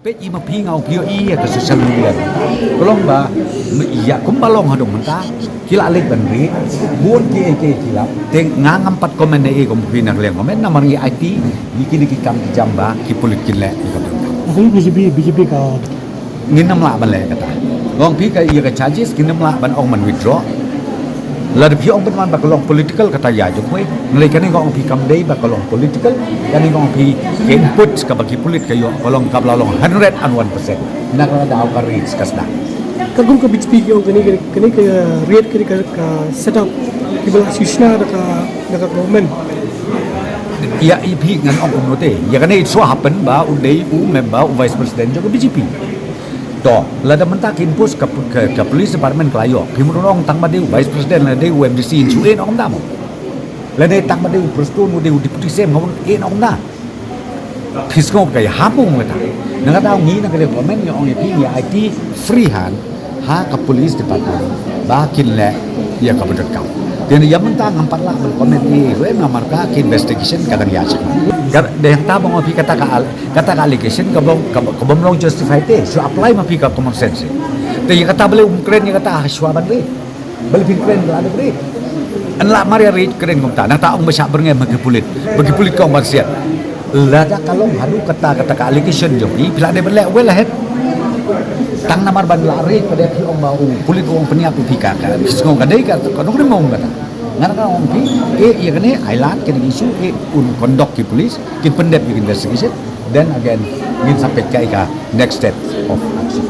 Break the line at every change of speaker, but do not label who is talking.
pe i ma pi ngau pio i ke social media kolong ba iya kum balong hadong menta kila alik ban ri buon ke kila teng ngangam pat komen ne kom pi nak leng komen na mangi IT bikin ki kam ki jamba ki pulit ki le ki kadang
Asli BJP ka
nginam la ban le kata ngong pi ka iya ka charges kinam la ban ong man withdraw la de pi ong ban man ba kolong political kata ya jo koi nglei kan ngong pi kam dei ba kolong political kan ngong pi input ka bagi pulit kayo kolong ka lalong 101% nak la daw ka reach kasna
kagum ka BJP ki ong kani ka rate kani ka set up ibala susna da ka government
ya ipi ngan ong komunote ya kan it so happen ba udai member vice president jo BJP to la da mentakin pus ka police department klayo pimurong tang ba vice president la deu MDC su en ong damo la dei tang ba deu prestun deu deputy sem ngom en ong na pisngop kay hapung ngata nga daw ngi na kay government yo ong ipi ya IT free hand ha ka police department ba kin le ya ka bedat kau dan yang mentang empat lah berkomen we marka investigation kadang ya cik de yang tabang opi kata ka allegation kabom long justify te so apply ma pi ka common sense te yang kata bele keren yang kata haswa ban re bele pin keren la de re an la maria re keren kom ta na ta ong besar berngai bagi pulit kau maksiat la da kalong hadu kata ka allegation jo pi pila de bele we lah het tang namar ban lari pada pi ong bau pulit ong peniap pi ka pisngong kadai ka kodong ni mong kata ngana ka ong pi ya kene island kene isu un kondok ki polis ki pendep investigation then again ngin sampai ka next step of action